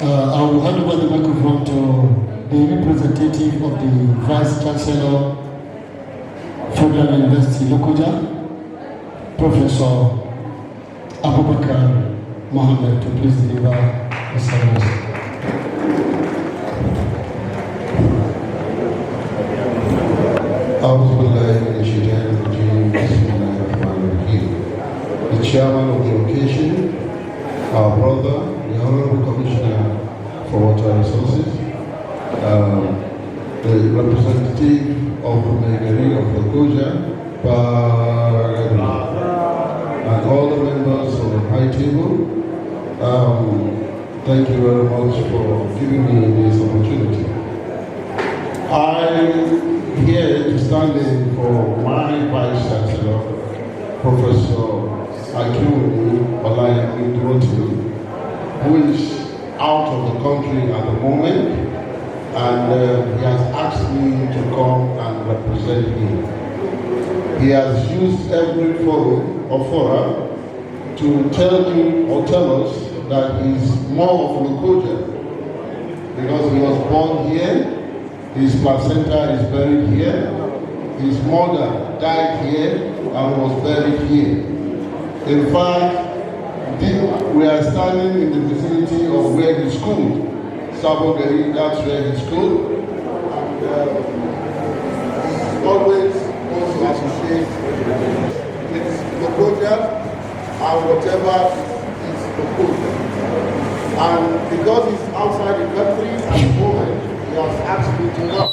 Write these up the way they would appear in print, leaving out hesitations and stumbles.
I will hand over the microphone to the representative of the Vice Chancellor, Federal University Lokoja, Professor Abubakar Moh'd, to please deliver the service. The chairman of the occasion, our brother, the Honorable Commissioner for Water Resources, the representative of the Megari of Lokoja, and all the members of the High Table. Thank you very much for giving me this opportunity. I'm here to stand in for my Vice Chancellor, Professor Alabi, who is out of the country at the moment, and he has asked me to come and represent him. He has used every forum or fora to tell us that he's more of Lokoja because he was born here, his placenta is buried here, his mother died here and was buried here. In fact, we are standing in the vicinity of where he schooled. Sabogari, that's where he schooled. And always wants to associate with Lokoja and whatever is Lokoja. And because he's outside the country at the moment, he has asked me to come.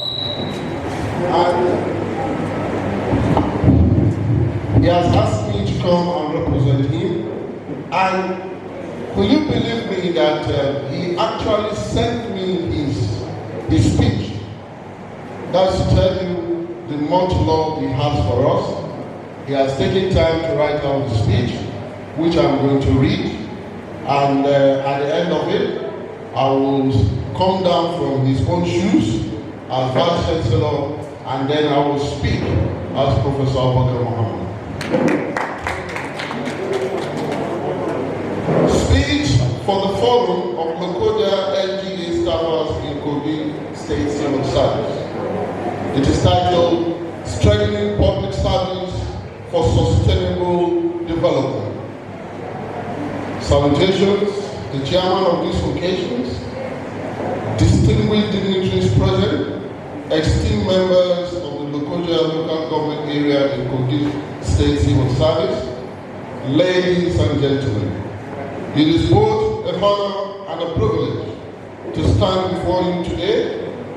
And he has asked me to come and represent him. And will you believe me that he actually sent me his speech? That's to tell you the much love he has for us. He has taken time to write down the speech, which I'm going to read. And at the end of it, I will come down from his own shoes as Vice Chancellor, and then I will speak as Professor Abubakar Moh'd. Speech for the Forum of Lokoja LGA Staffers in Kogi State Civil Service. It is titled, Strengthening Public Service for Sustainable Development. Salutations, the chairman of these occasions, distinguished dignitaries present, esteemed members of the Lokoja local government area in Kogi State Civil Service, ladies and gentlemen. It is both an honor and a privilege to stand before you today,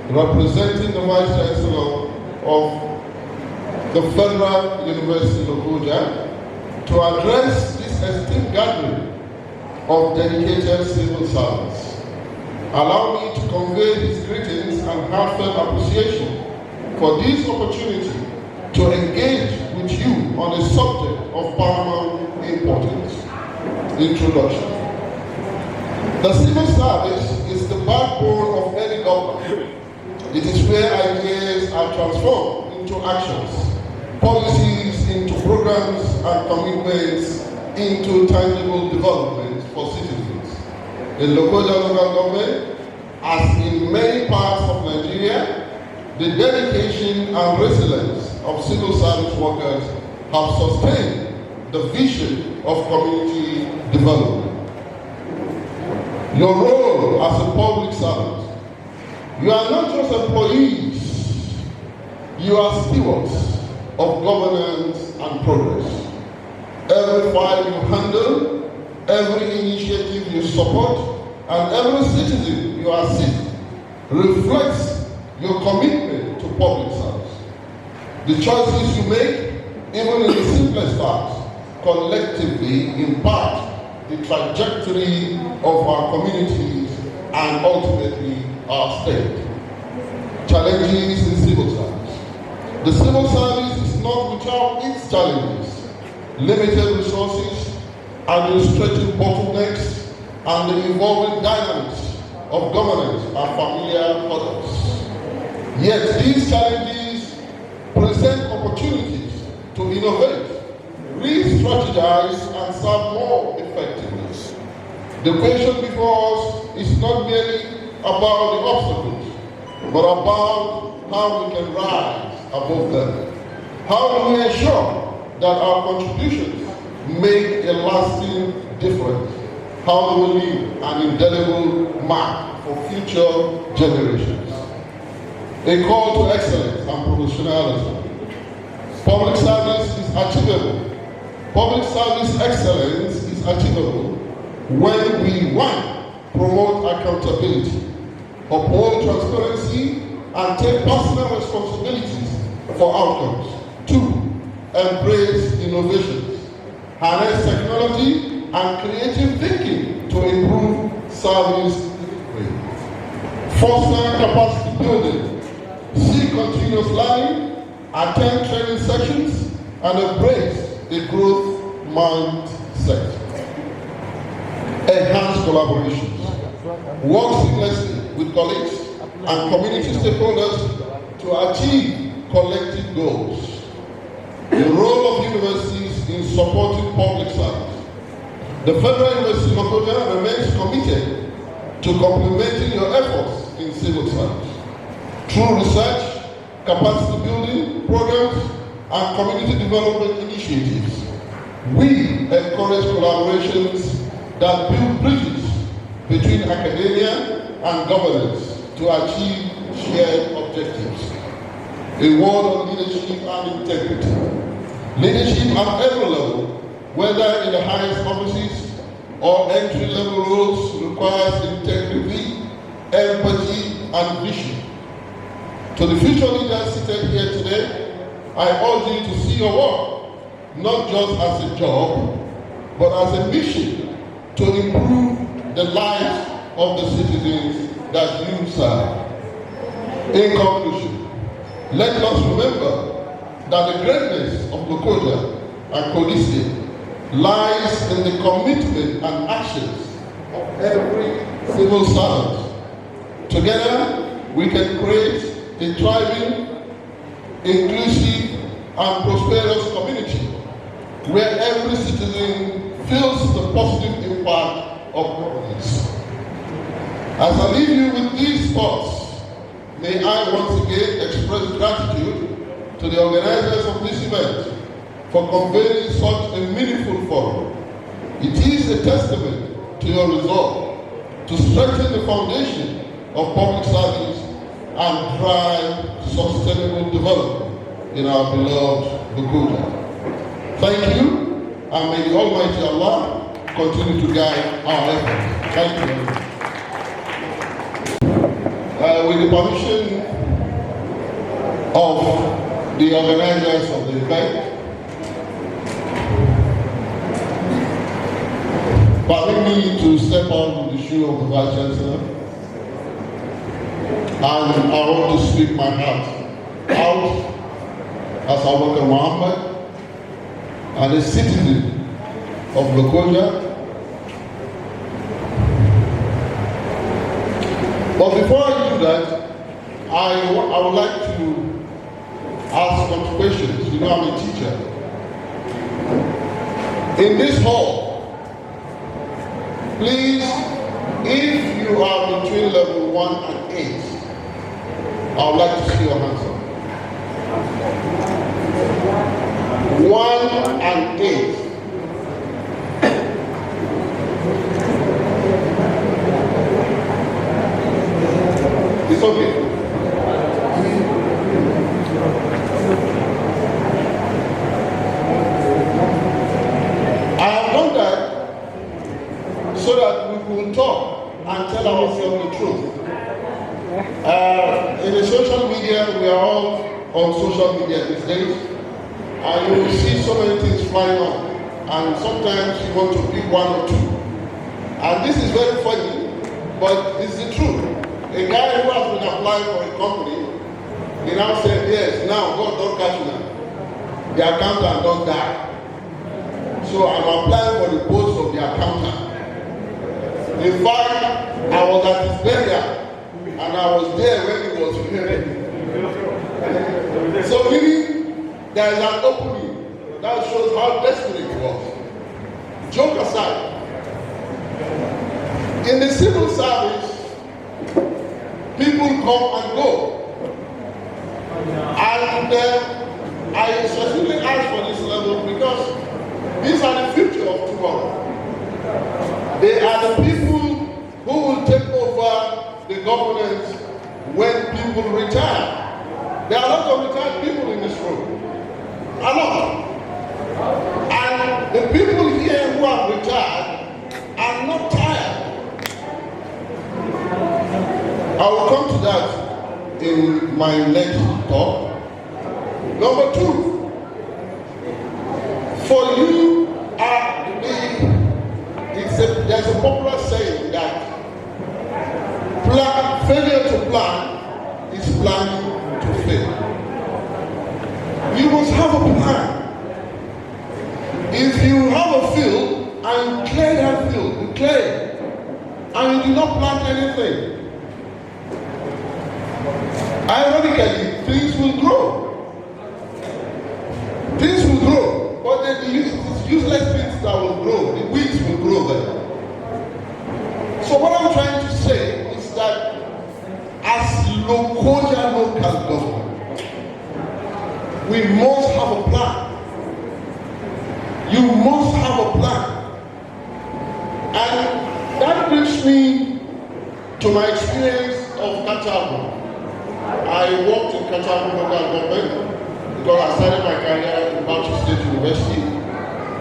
representing the Vice Chancellor of the Federal University Lokoja, to address this esteemed gathering of dedicated civil servants. Allow me to convey his greetings and heartfelt appreciation for this opportunity to engage with you on a subject of paramount importance. Introduction. The civil service is the backbone of any government. It is where ideas are transformed into actions, policies into programs, and commitments into tangible development for citizens. In Lokoja local government, as in many parts of Nigeria, the dedication and resilience of civil service workers have sustained the vision of community development. Your role as a public servant, you are not just employees, you are stewards of governance and progress. Every file you handle, every initiative you support, and every citizen you assist reflects your commitment to public service. The choices you make, even in the simplest tasks, collectively impact the trajectory of our communities and ultimately our state. Challenges in civil service. The civil service is not without its challenges. Limited resources, administrative bottlenecks, and the evolving dynamics of governance are familiar others. Yet these challenges present opportunities to innovate, re-strategize, and serve more effectiveness. The question before us is not merely about the obstacles, but about how we can rise above them. How do we ensure that our contributions make a lasting difference? How do we leave an indelible mark for future generations? A call to excellence and professionalism. Public service is achievable. Public service excellence is achievable when we, one, promote accountability, uphold transparency, and take personal responsibilities for outcomes. Two, embrace innovations, harness technology and creative thinking to improve service delivery. Foster capacity building, seek continuous learning, attend training sessions, and embrace a growth mindset. Enhance collaborations. Work seamlessly with colleagues and community stakeholders to achieve collective goals. The role of universities in supporting public service. The Federal University of Lokoja remains committed to complementing your efforts in civil service through research, capacity building programs, and community development initiatives. We encourage collaborations that build bridges between academia and governance to achieve shared objectives. A word on leadership and integrity. Leadership at every level, whether in the highest offices or entry-level roles, requires integrity, empathy, and vision. To the future leaders seated here today, I urge you to see your work not just as a job, but as a mission to improve the lives of the citizens that you serve. In conclusion, let us remember that the greatness of Lokoja and Kogi State lies in the commitment and actions of every civil servant. Together, we can create a thriving, inclusive, and prosperous community where every citizen feels the positive impact of governance. As I leave you with these thoughts, may I once again express gratitude to the organizers of this event for convening such a meaningful forum. It is a testament to your resolve to strengthen the foundation of public service and drive sustainable development in our beloved Lokoja. Thank you, and may the Almighty Allah continue to guide our efforts. Thank you very much. With the permission of the organizers of the event, permit me to step out of the shoe of the Vice Chancellor, and I want to speak my heart out as Abubakar Muhammad and a citizen of Lokoja. But before I do that, I would like to ask some questions. You know, I'm a teacher. In this hall, please, if you are between level 1 and 8, I would like to see your hands up. 1 and 8. It's okay. I have done that so that we will talk and tell ourselves the truth. In the social media, we are all on social media these days, and you will see so many things flying on, and sometimes you want to pick one or two. And this is very funny, but it's the truth. A guy who has been applying for a company, he now said, yes, now God don't catch you now. The accountant don't die. So I'm applying for the post of the accountant. In fact, I was at his burial, and I was there when he was preparing. So meaning, there is an opening that shows how desperate he was. Joke aside, In the civil service, people come and go. And I specifically ask for this level because these are the future of tomorrow. They are the people who will take over the government when people retire. There are a lot of retired people in this room. A lot. And the people here who are retired are not tired. I will come to that in my next talk. Number two, for you, there's a popular saying that failure to plan is planning to fail. You must have a plan. If you have a field and you clear that field, you clear it, and you do not plant anything, ironically, things will grow. Things will grow, but it's useless things that will grow. The weeds will grow there. So what I'm trying to say is that as Lokoja local government, we must have a plan. You must have a plan. And that brings me to my experience of Katago. I worked in Katago local government because I started my career in Bauchi State University,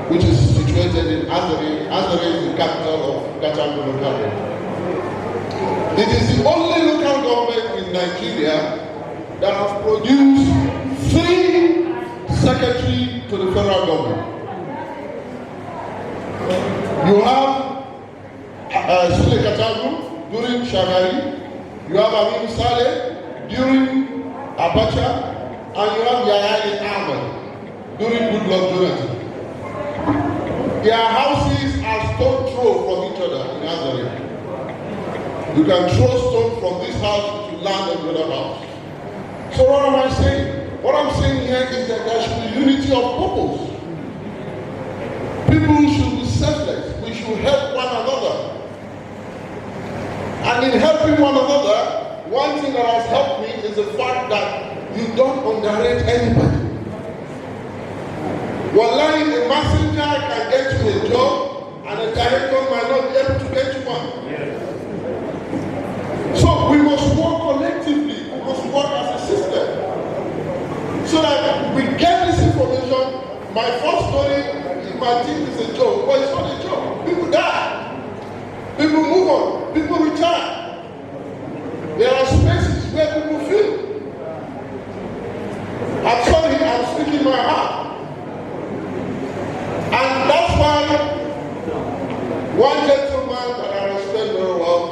which is situated in Azare. Azare is the capital of Katago local government. It is the only local government in Nigeria that has produced 3 secretaries to the federal government. You have Sule Katago during Shagari, you have Amin Saleh during Abacha, and you have Yahya Ahmed during Goodluck Jonathan. Their houses are stone throw from each other in Azare. You can throw stone from this house to land on the other house. So what am I saying? What I'm saying here is that there should be unity of purpose. People should be selfless. We should help one another. And in helping one another, one thing that has helped me is the fact that you don't underrate anybody. Wallahi, a messenger can get you a job, and a director might not be able to get you one. So we must work collectively. We must work as a system. So that we get this information. My first story, you might think it's a joke, but it's not a joke. People die. People move on. People retire. There are spaces where people feel. I'm sorry, I'm speaking my heart. And that's why one gentleman that I respect very well,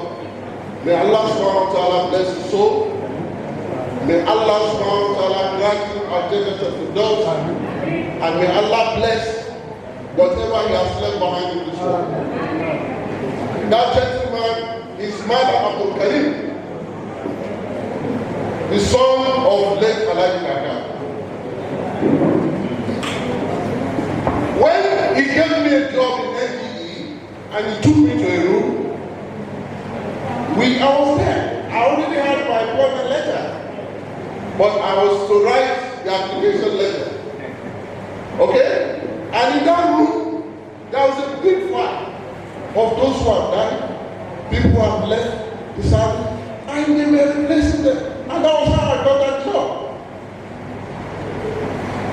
may Allah subhanahu wa ta'ala bless his soul. May Allah subhanahu wa ta'ala grant him al-Jannah al-Firdaus. And may Allah bless whatever he has left behind in this world. That gentleman is Abubakar, the son of late Alabi. When he gave me a job in NDE and he took me to a room, I was there. I already had my appointment letter, but I was to write the application letter. Okay? And in that room, there was a big fight of those who have died. People who have left the service, and they were replacing them. And that was how I got that job.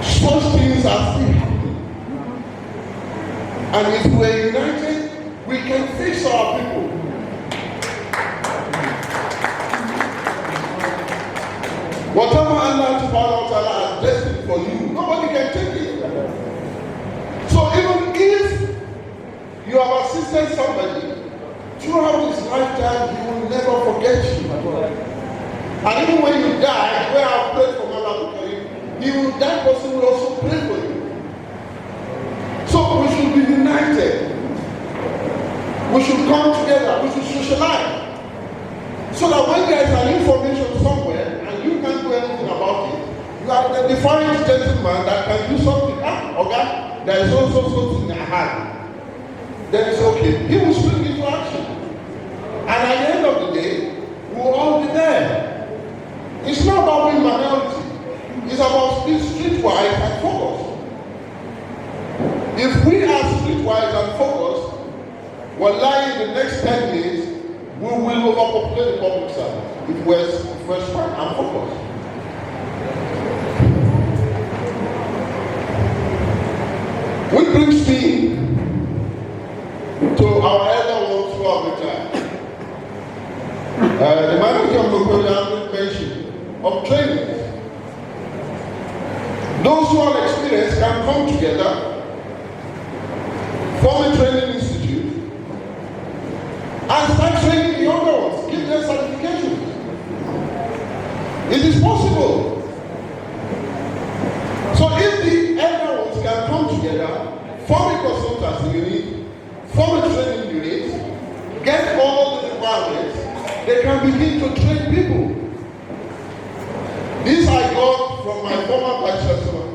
Such things are still happening. And if we are united, we can fix our people. Whatever Allah subhanahu wa ta'ala has destined for you, nobody can take it. So even if you have assisted somebody throughout his lifetime, he will never forget you. And even when you die, where I've prayed for Abubakar, that person will also pray for you. So we should be united. We should come together. We should socialize. So that when there is an information somewhere and you can't do anything about it, you have the defined gentleman that can do something. Okay, there is also something I had. Then it's okay. He will spring into action. And at the end of the day, we'll all be there. It's not about being minority. It's about being streetwise and focused. If we are streetwise and focused, wallahi, in the next 10 years, we will overpopulate the public service if we're smart and focused. Which brings me to our elder ones who have retired. The minority of Lokoja mentioned of training. Those who are experienced can come together, form a training institute, and start training the younger ones, give them certifications. It is possible. So if the elder ones can come together, form a consultancy unit, form a training unit, get all the requirements, they can begin to train people. This I got from my former vice chancellor.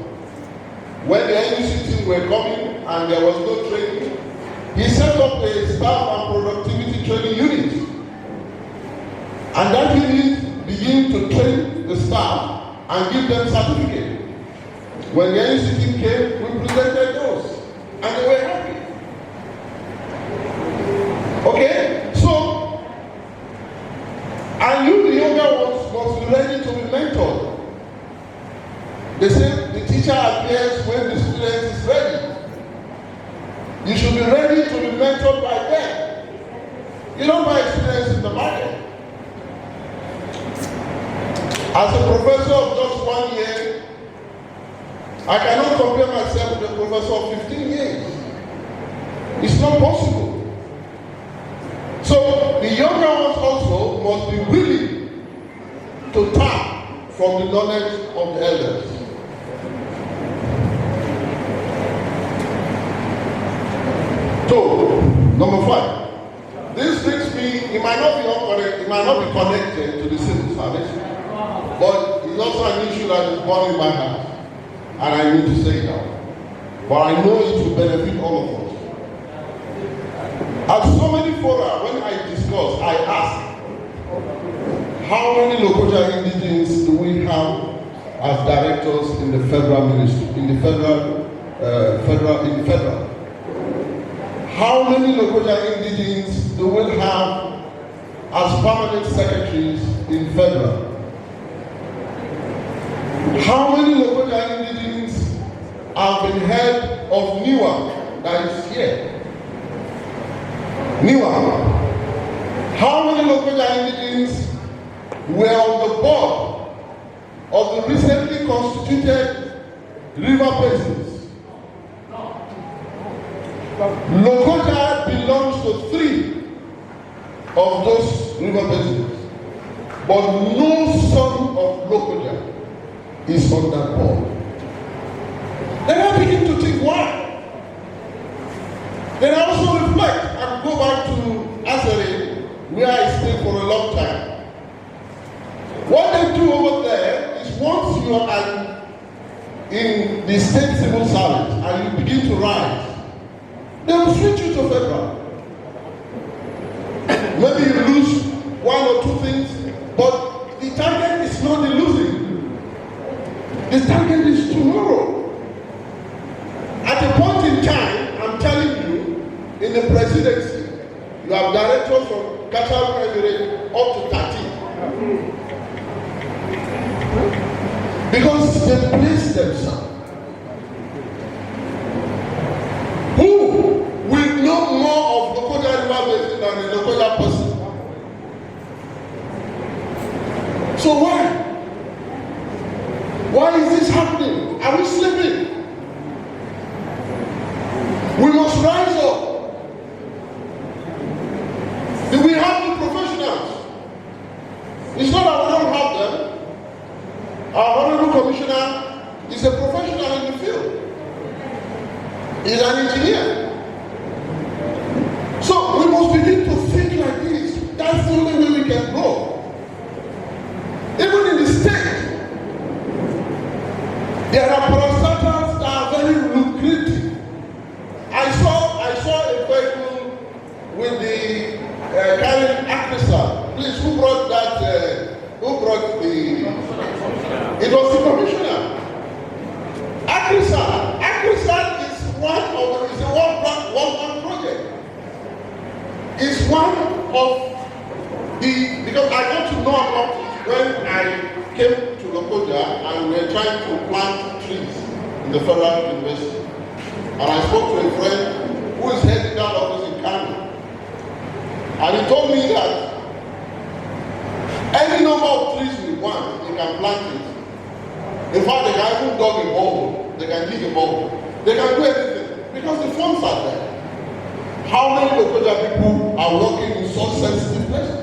When the NUC team were coming and there was no training, he set up a staff and productivity training unit. And that unit began to train the staff and give them certificates. When the NUC team came, we presented those. And they were happy. Okay? So, and you, the younger ones, must be ready to be mentored. They say the teacher appears when the student is ready. You should be ready to be mentored by them. You don't buy experience in the market. As a professor of just 1 year, I cannot compare myself with a professor of 15 years. It's not possible. So the younger ones also must be willing to tap from the knowledge of the elders. So, number 5. This brings me, it might not be connected to the civil service, but it's also an issue that is born in my heart. And I need to say it out. But I know it will benefit all of us. At so many fora, when I discuss, I ask, how many Lokoja indigenes do we have as directors in the federal ministry, in the federal? How many Lokoja indigenes do we have as permanent secretaries in federal? How many Lokoja indigenes have been head of NIWA that is here? NIWA. How many Lokoja indigenes were on the board of the recently constituted river basins? Lokoja belongs to 3 of those river basins, but no son of Lokoja is on that board. Then I begin to think why. Then I also reflect and go back to Azare, where I stayed for a long time. What they do over there is once you are in the state civil service and you begin to rise, they will switch you to federal. Maybe you lose 1 or 2 things, but the target is not the losing. The target is tomorrow. At a point in time, I'm telling you, in the presidency, you have directors from Qatar President up to 13. Because they place themselves. Who will know more of Lokoja River Basin than a Lokoja person? So why? Why is this happening? Are we sleeping? We must rise up. Do we have the professionals? It's not that we don't have them. Our honorable commissioner is a professional in the field. He's an engineer. So we must begin to think like this. That's the only way we can grow. Even in the state, there are parastatals that are very lucrative. I saw a vehicle with the carrying actresses It was the commissioner. Akrisal is one project. It's one of the, because I got to know about it when I came to Lokoja and we were trying to plant trees in the Federal University. And I spoke to a friend who is heading that office in Kano. And he told me that any number of trees we want, they can plant it. In fact, they can even dug a borehole, they can dig a borehole, they can do everything because the funds are there. How many Lokoja people are working in such sensitive places?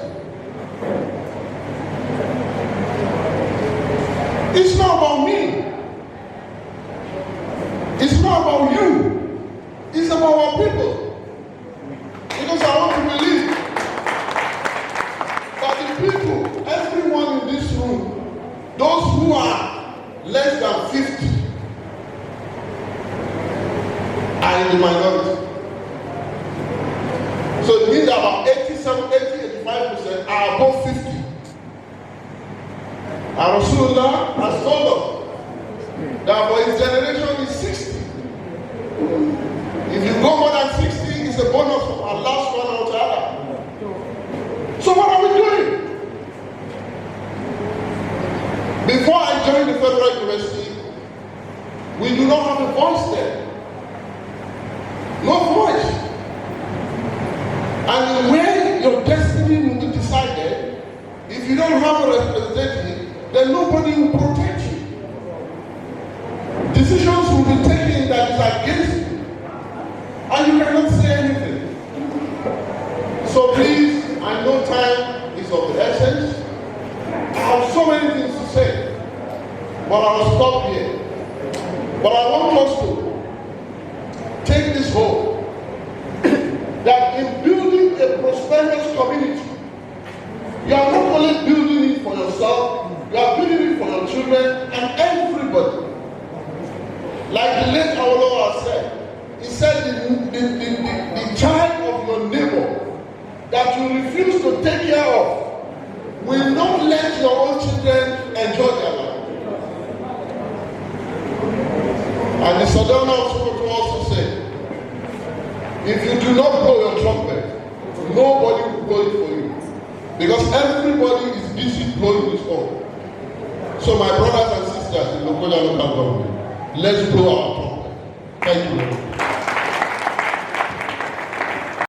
It's not about me. It's not about you. It's about our people. Because I want to believe that the people, everyone in this room, those who are less than 50 are in the minority. So it means that about 85% are above 50. And Rasulullah has told us that for his generation is 60. If you go more than 60, it's a bonus from Allah subhanahu wa ta'ala. So what are we doing? Before I joined the Federal University, we do not have a voice there. No voice. And where your destiny will be decided, if you don't have a representative, then nobody will protect you. Decisions will be taken that is against you, and you cannot say anything. So please, I know time is of the essence. I have so many things to say, but I will stop here. But I want us to take this hope that in building a prosperous community, you are not only building it for yourself, you are building it for your children and everybody. Like the late Awolowo said, he said the child of your neighbor that you refuse to take care of will not let your own children enjoy their life. And the Sadana of Sokoto also said, if you do not blow your trumpet, nobody will blow it for you. Because everybody is busy blowing his own. So my brothers and sisters in Lokoja local government, let's blow our trumpet.